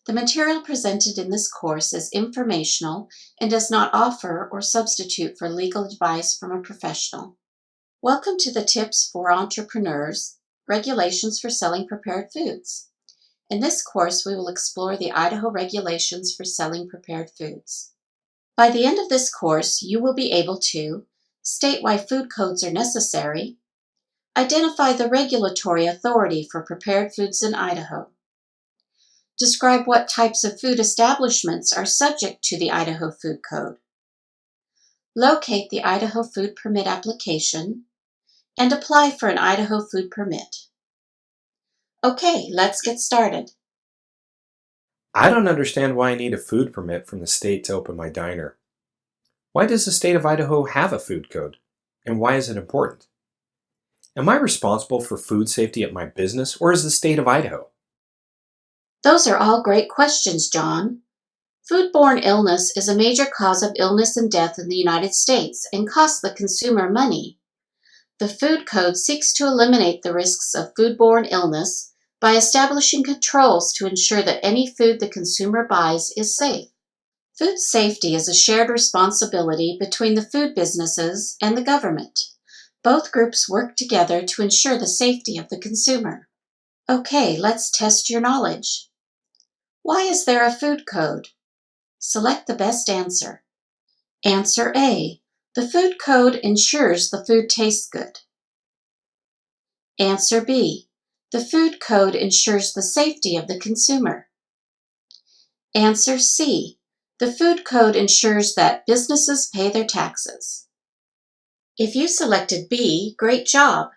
The material presented in this course is informational and does not offer or substitute for legal advice from a professional. Welcome to the Tips for Entrepreneurs, Regulations for Selling Prepared Foods. In this course, we will explore the Idaho regulations for selling prepared foods. By the end of this course, you will be able to state why food codes are necessary, identify the regulatory authority for prepared foods in Idaho, describe what types of food establishments are subject to the Idaho Food Code, locate the Idaho Food Permit application, and apply for an Idaho Food Permit. Okay, let's get started. I don't understand why I need a food permit from the state to open my diner. Why does the state of Idaho have a food code? And why is it important? Am I responsible for food safety at my business, or is the state of Idaho? Those are all great questions, John. Foodborne illness is a major cause of illness and death in the United States and costs the consumer money. The Food Code seeks to eliminate the risks of foodborne illness by establishing controls to ensure that any food the consumer buys is safe. Food safety is a shared responsibility between the food businesses and the government. Both groups work together to ensure the safety of the consumer. Okay, let's test your knowledge. Why is there a food code? Select the best answer. Answer A. The food code ensures the food tastes good. Answer B. The food code ensures the safety of the consumer. Answer C. The food code ensures that businesses pay their taxes. If you selected B, great job.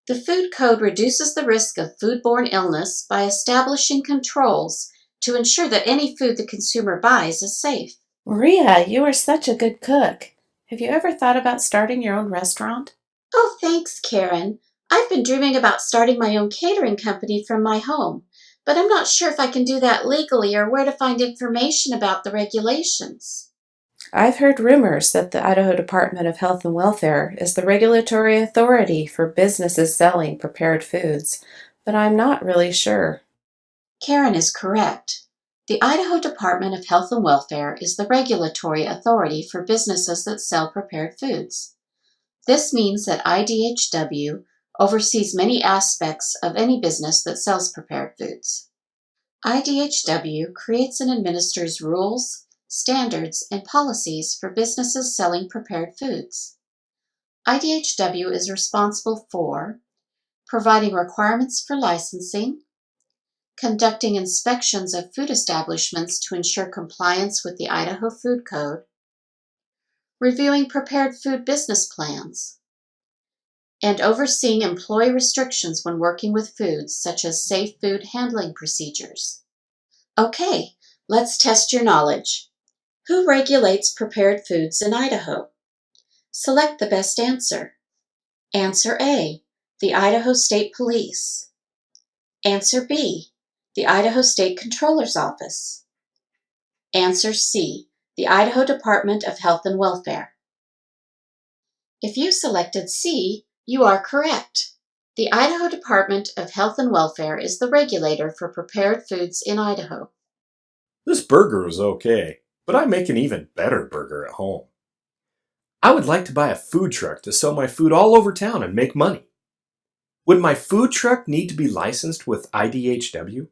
The food code reduces the risk of foodborne illness by establishing controls to ensure that any food the consumer buys is safe. Maria, you are such a good cook. Have you ever thought about starting your own restaurant? Oh, thanks, Karen. I've been dreaming about starting my own catering company from my home, but I'm not sure if I can do that legally or where to find information about the regulations. I've heard rumors that the Idaho Department of Health and Welfare is the regulatory authority for businesses selling prepared foods, but I'm not really sure. Karen is correct. The Idaho Department of Health and Welfare is the regulatory authority for businesses that sell prepared foods. This means that IDHW oversees many aspects of any business that sells prepared foods. IDHW creates and administers rules, standards, and policies for businesses selling prepared foods. IDHW is responsible for providing requirements for licensing, conducting inspections of food establishments to ensure compliance with the Idaho Food Code, reviewing prepared food business plans, and overseeing employee restrictions when working with foods, such as safe food handling procedures. Okay, let's test your knowledge. Who regulates prepared foods in Idaho? Select the best answer. Answer A, the Idaho State Police. Answer B, the Idaho State Controller's Office. Answer C, the Idaho Department of Health and Welfare. If you selected C, you are correct. The Idaho Department of Health and Welfare is the regulator for prepared foods in Idaho. This burger was okay, but I make an even better burger at home. I would like to buy a food truck to sell my food all over town and make money. Would my food truck need to be licensed with IDHW?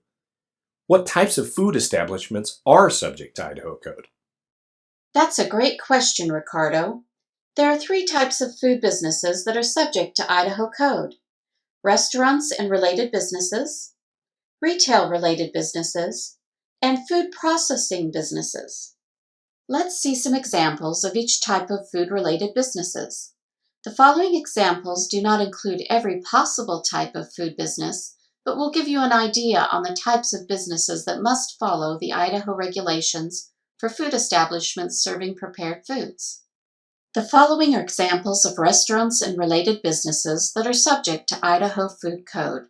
What types of food establishments are subject to Idaho Code? That's a great question, Ricardo. There are 3 types of food businesses that are subject to Idaho Code: restaurants and related businesses, retail-related businesses, and food processing businesses. Let's see some examples of each type of food-related businesses. The following examples do not include every possible type of food business, but will give you an idea on the types of businesses that must follow the Idaho regulations for food establishments serving prepared foods. The following are examples of restaurants and related businesses that are subject to Idaho Food Code: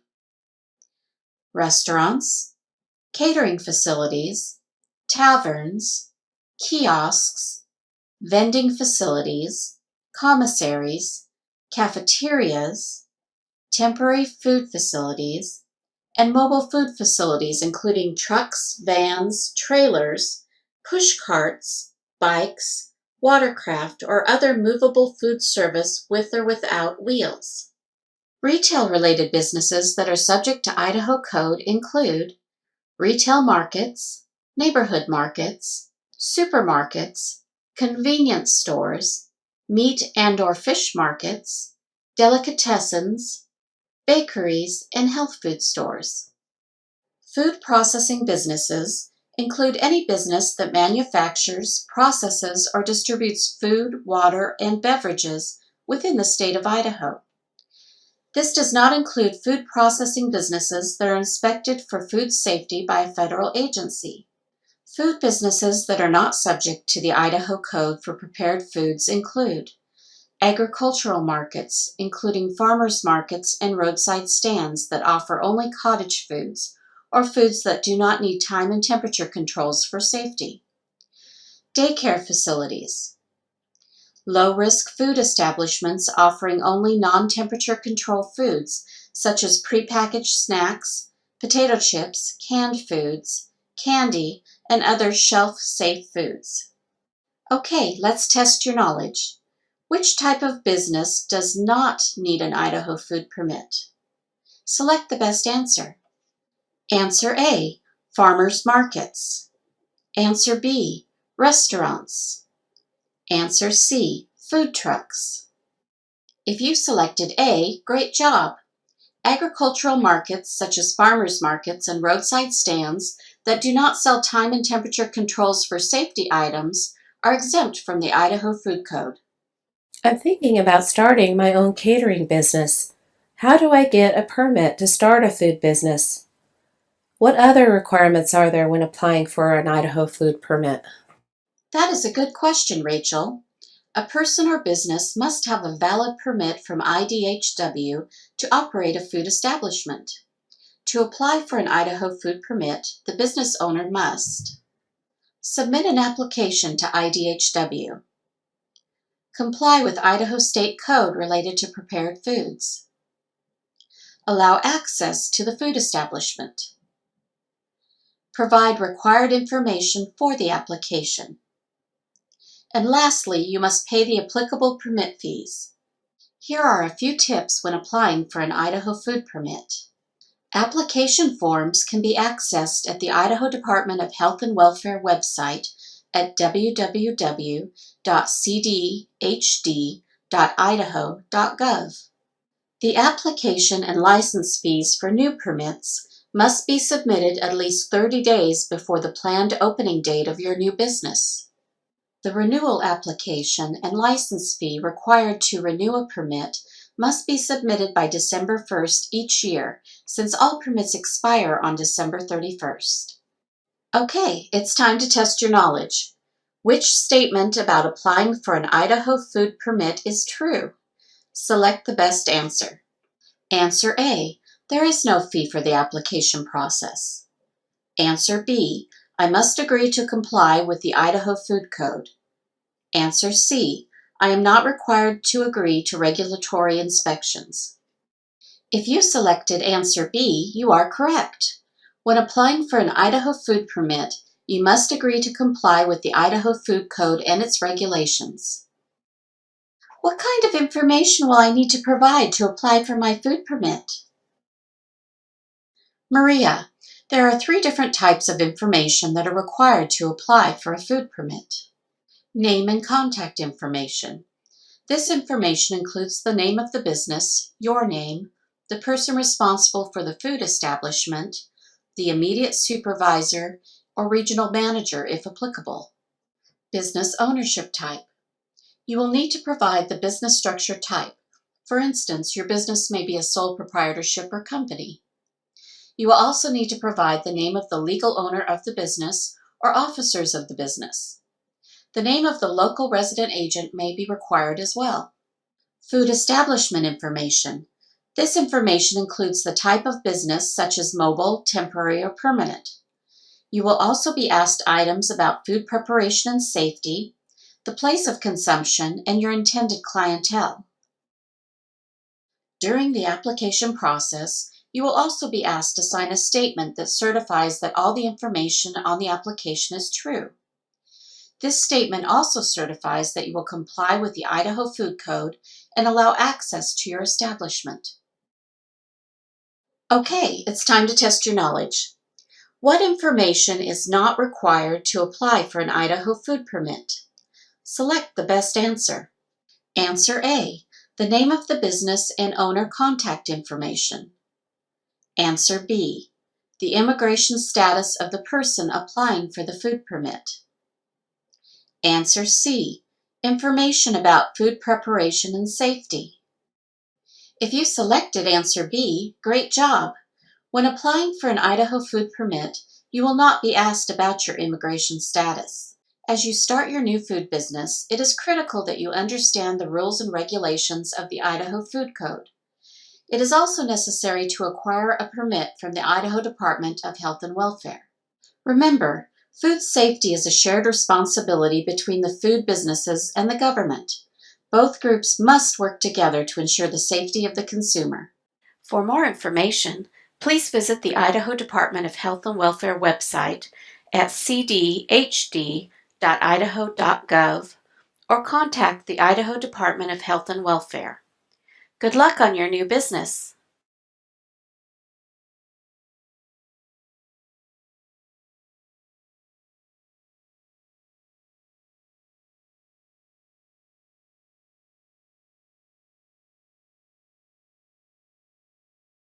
restaurants, catering facilities, taverns, kiosks, vending facilities, commissaries, cafeterias, temporary food facilities, and mobile food facilities including trucks, vans, trailers, push carts, bikes, watercraft, or other movable food service with or without wheels. Retail-related businesses that are subject to Idaho Code include retail markets, neighborhood markets, supermarkets, convenience stores, meat and/or fish markets, delicatessens, bakeries, and health food stores. Food processing businesses include any business that manufactures, processes, or distributes food, water, and beverages within the state of Idaho. This does not include food processing businesses that are inspected for food safety by a federal agency. Food businesses that are not subject to the Idaho Code for prepared foods include agricultural markets, including farmers markets and roadside stands that offer only cottage foods or foods that do not need time and temperature controls for safety. Daycare facilities. Low-risk food establishments offering only non-temperature controlled foods such as prepackaged snacks, potato chips, canned foods, candy, and other shelf-safe foods. Okay, let's test your knowledge. Which type of business does not need an Idaho food permit? Select the best answer. Answer A, farmers markets. Answer B, restaurants. Answer C, food trucks. If you selected A, great job. Agricultural markets such as farmers markets and roadside stands that do not sell time and temperature controls for safety items are exempt from the Idaho Food Code. I'm thinking about starting my own catering business. How do I get a permit to start a food business? What other requirements are there when applying for an Idaho food permit? That is a good question, Rachel. A person or business must have a valid permit from IDHW to operate a food establishment. To apply for an Idaho food permit, the business owner must submit an application to IDHW, comply with Idaho State Code related to prepared foods, allow access to the food establishment, provide required information for the application, and lastly, you must pay the applicable permit fees. Here are a few tips when applying for an Idaho food permit. Application forms can be accessed at the Idaho Department of Health and Welfare website at www.cdhd.idaho.gov. The application and license fees for new permits must be submitted at least 30 days before the planned opening date of your new business. The renewal application and license fee required to renew a permit must be submitted by December 1st each year, since all permits expire on December 31st. Okay, it's time to test your knowledge. Which statement about applying for an Idaho food permit is true? Select the best answer. Answer A, there is no fee for the application process. Answer B, I must agree to comply with the Idaho Food Code. Answer C, I am not required to agree to regulatory inspections. If you selected answer B, you are correct. When applying for an Idaho food permit, you must agree to comply with the Idaho Food Code and its regulations. What kind of information will I need to provide to apply for my food permit? Maria, there are 3 different types of information that are required to apply for a food permit. Name and contact information. This information includes the name of the business, your name, the person responsible for the food establishment, the immediate supervisor, or regional manager if applicable. Business ownership type. You will need to provide the business structure type. For instance, your business may be a sole proprietorship or company. You will also need to provide the name of the legal owner of the business or officers of the business. The name of the local resident agent may be required as well. Food establishment information. This information includes the type of business such as mobile, temporary, or permanent. You will also be asked items about food preparation and safety, the place of consumption, and your intended clientele. During the application process, You will also be asked to sign a statement that certifies that all the information on the application is true. This statement also certifies that you will comply with the Idaho Food Code and allow access to your establishment. Okay, it's time to test your knowledge. What information is not required to apply for an Idaho food permit? Select the best answer. Answer A, the name of the business and owner contact information. Answer B, the immigration status of the person applying for the food permit. Answer C, information about food preparation and safety. If you selected answer B, great job! When applying for an Idaho food permit, you will not be asked about your immigration status. As you start your new food business, it is critical that you understand the rules and regulations of the Idaho Food Code. It is also necessary to acquire a permit from the Idaho Department of Health and Welfare. Remember, food safety is a shared responsibility between the food businesses and the government. Both groups must work together to ensure the safety of the consumer. For more information, please visit the Idaho Department of Health and Welfare website at cdhd.idaho.gov or contact the Idaho Department of Health and Welfare. Good luck on your new business!